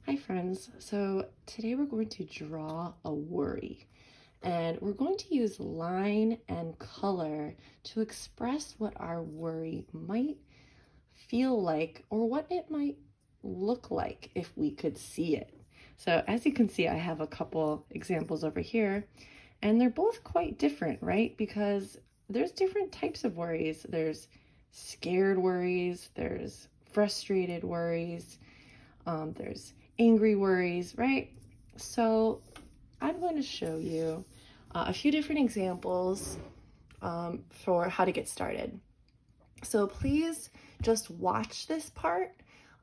Hi friends, so today we're going to draw a worry and we're going to use line and color to express what our worry might feel like or what it might look like if we could see it. So as you can see, I have a couple examples over here and they're both quite different, right? Because there's different types of worries. There's scared worries, there's frustrated worries, there's angry worries, right? So I'm going to show you a few different examples for how to get started. So please just watch this part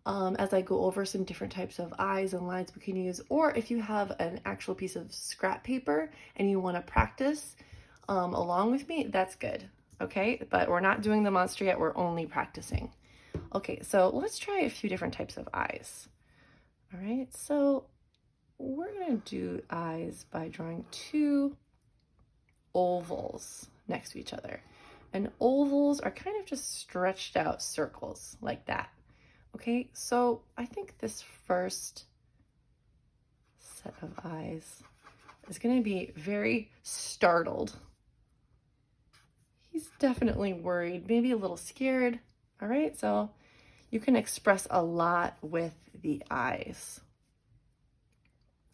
as I go over some different types of eyes and lines we can use, or if you have an actual piece of scrap paper and you want to practice along with me, that's good, okay? But we're not doing the monster yet, we're only practicing. Okay, so let's try a few different types of eyes. All right, so we're going to do eyes by drawing two ovals next to each other. And ovals are kind of just stretched out circles like that. Okay, so I think this first set of eyes is going to be very startled. He's definitely worried, maybe a little scared. All right, so you can express a lot with the eyes.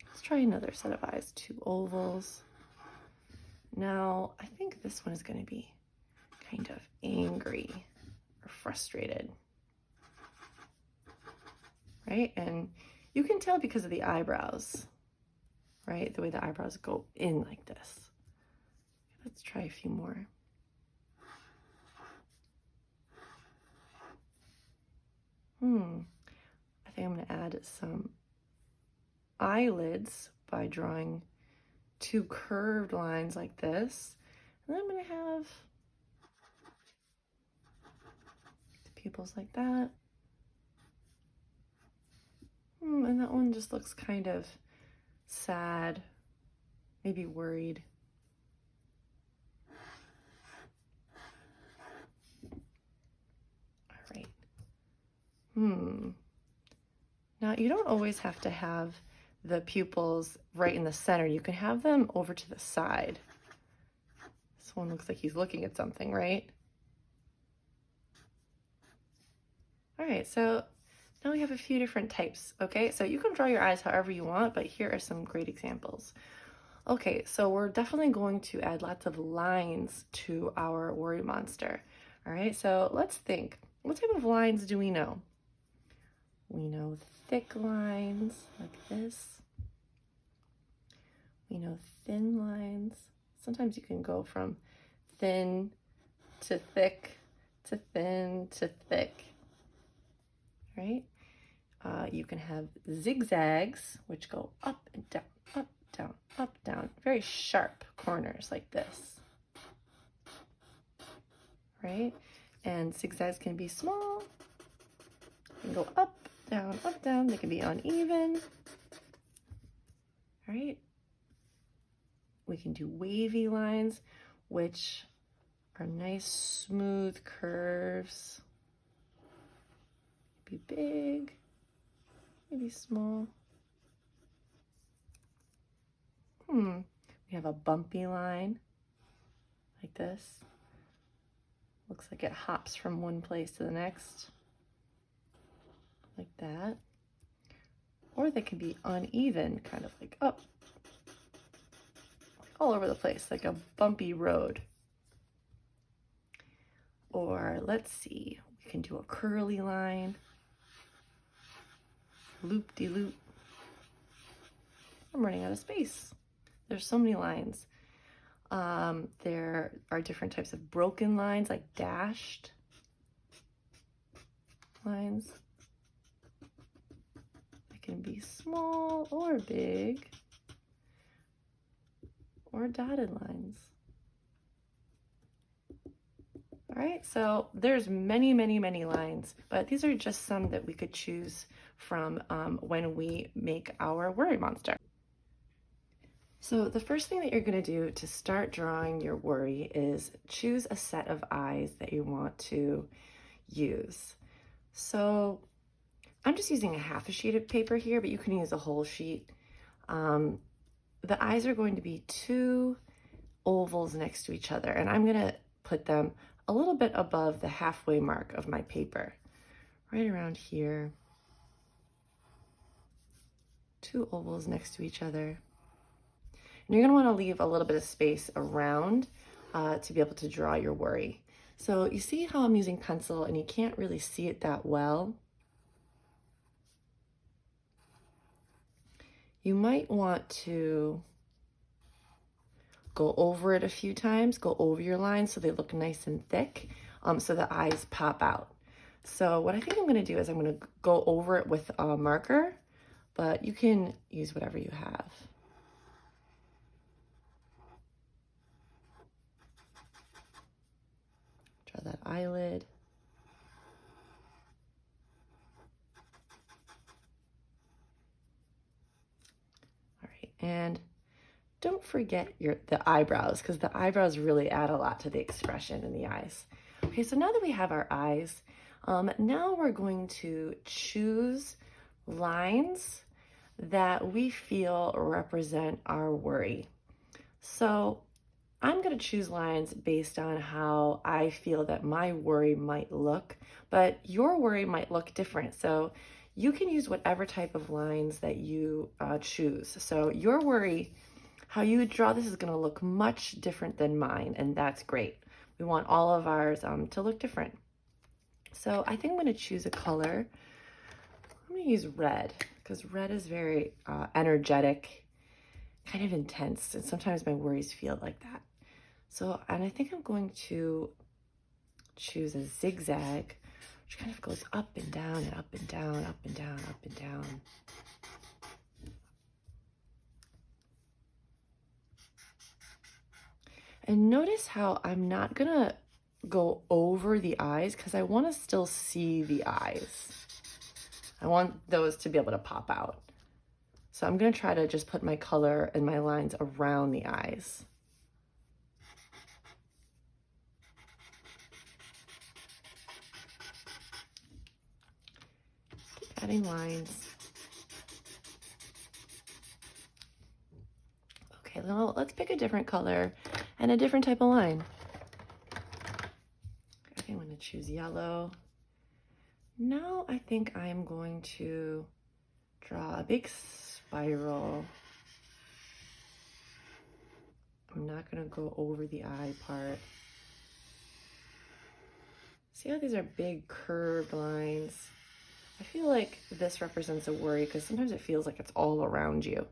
Let's try another set of eyes, two ovals. Now, I think this one is going to be kind of angry or frustrated, right? And you can tell because of the eyebrows, right? The way the eyebrows go in like this. Let's try a few more. I think I'm going to add some eyelids by drawing two curved lines like this. And then I'm going to have the pupils like that. And that one just looks kind of sad, maybe worried. All right. Now, you don't always have to have the pupils right in the center. You can have them over to the side. This one looks like he's looking at something, right? All right, so now we have a few different types, okay? So you can draw your eyes however you want, but here are some great examples. Okay, so we're definitely going to add lots of lines to our worry monster. All right, so let's think. What type of lines do we know? We know thick lines like this. We know thin lines. Sometimes you can go from thin to thick to thin to thick, right? You can have zigzags, which go up and down, up, down, up, down. Very sharp corners like this, right? And zigzags can be small, they can go up, down. They can be uneven, right? We can do wavy lines, which are nice, smooth curves. Be big, maybe small. We have a bumpy line like this. Looks like it hops from one place to the next, like that. Or they can be uneven, kind of like up, all over the place, like a bumpy road. Or let's see, we can do a curly line, loop-de-loop. I'm running out of space. There's so many lines. There are different types of broken lines, like dashed lines. They can be small or big, or dotted lines. All right, so there's many lines, but these are just some that we could choose from when we make our worry monster. So the first thing that you're going to do to start drawing your worry is choose a set of eyes that you want to use. So I'm just using a half a sheet of paper here, but you can use a whole sheet. The eyes are going to be two ovals next to each other, and I'm gonna put them a little bit above the halfway mark of my paper, right around here. Two ovals next to each other. And you're gonna wanna leave a little bit of space around to be able to draw your worry. So you see how I'm using pencil and you can't really see it that well? You might want to go over it a few times, go over your lines so they look nice and thick, so the eyes pop out. So what I think I'm gonna do is I'm gonna go over it with a marker, but you can use whatever you have. Draw that eyelid. All right, and don't forget the eyebrows, because the eyebrows really add a lot to the expression in the eyes. Okay, so now that we have our eyes, now we're going to choose lines that we feel represent our worry. So I'm going to choose lines based on how I feel that my worry might look, but your worry might look different. So you can use whatever type of lines that you choose. So your worry, how you would draw this, is going to look much different than mine, and that's great. We want all of ours to look different. So I think I'm going to choose a color. I'm going to use red, because red is very energetic, kind of intense, and sometimes my worries feel like that. So, and I think I'm going to choose a zigzag, which kind of goes up and down and up and down, up and down, up and down. And notice how I'm not gonna go over the eyes, because I want to still see the eyes. I want those to be able to pop out. So I'm gonna try to just put my color and my lines around the eyes. Keep adding lines. Okay, well, let's pick a different color and a different type of line. Okay, I'm going to choose yellow. Now I think I'm going to draw a big spiral. I'm not going to go over the eye part. See how these are big curved lines? I feel like this represents a worry, because sometimes it feels like it's all around you.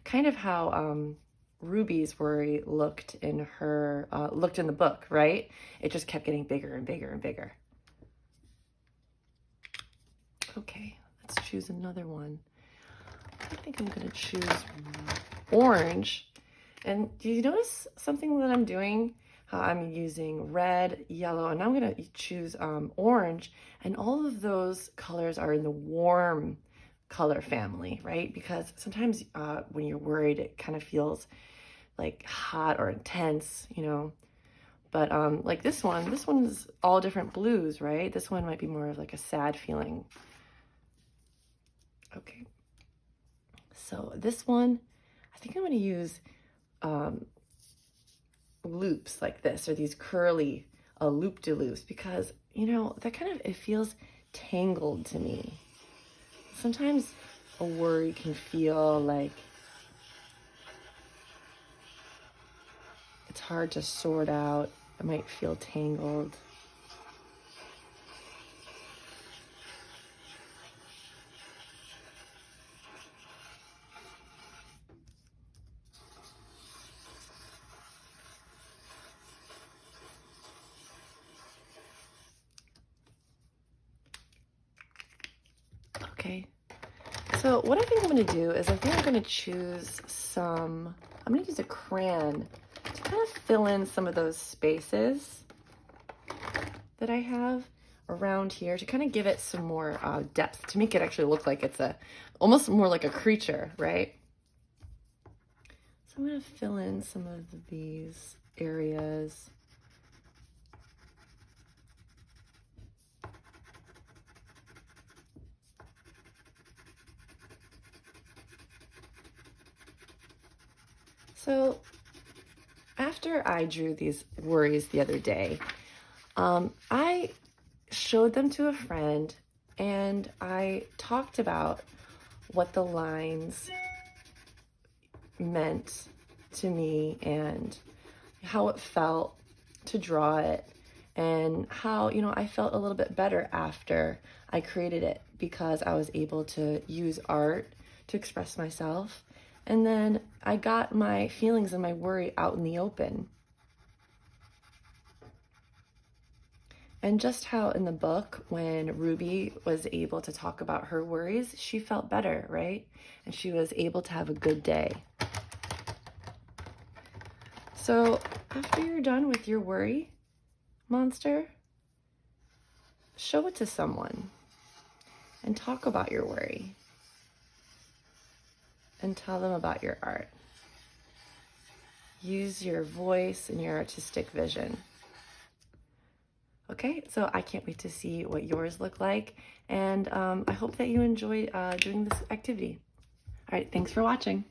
Kind of how Ruby's worry looked in the book, right? It just kept getting bigger and bigger and bigger. Okay, let's choose another one. I think I'm gonna choose orange. And do you notice something that I'm doing? How I'm using red, yellow, and I'm gonna choose orange, and all of those colors are in the warm color family, right? Because sometimes when you're worried, it kind of feels like hot or intense, you know. But like this one's all different blues, right? This one might be more of like a sad feeling. Okay. So this one, I think I'm going to use loops like this, or these curly loop-de-loops, because, you know, that kind of, it feels tangled to me. Sometimes a worry can feel like it's hard to sort out. It might feel tangled. Okay. So what I think I'm going to do is I think I'm going to choose I'm going to use a crayon to kind of fill in some of those spaces that I have around here, to kind of give it some more depth, to make it actually look like it's almost more like a creature, right? So I'm going to fill in some of these areas. So after I drew these worries the other day, I showed them to a friend and I talked about what the lines meant to me and how it felt to draw it, and how, I felt a little bit better after I created it because I was able to use art to express myself. And then I got my feelings and my worry out in the open. And just how in the book, when Ruby was able to talk about her worries, she felt better, right? And she was able to have a good day. So after you're done with your worry monster, show it to someone and talk about your worry and tell them about your art. Use your voice and your artistic vision. Okay, so I can't wait to see what yours look like, and I hope that you enjoy doing this activity. All right, thanks for watching.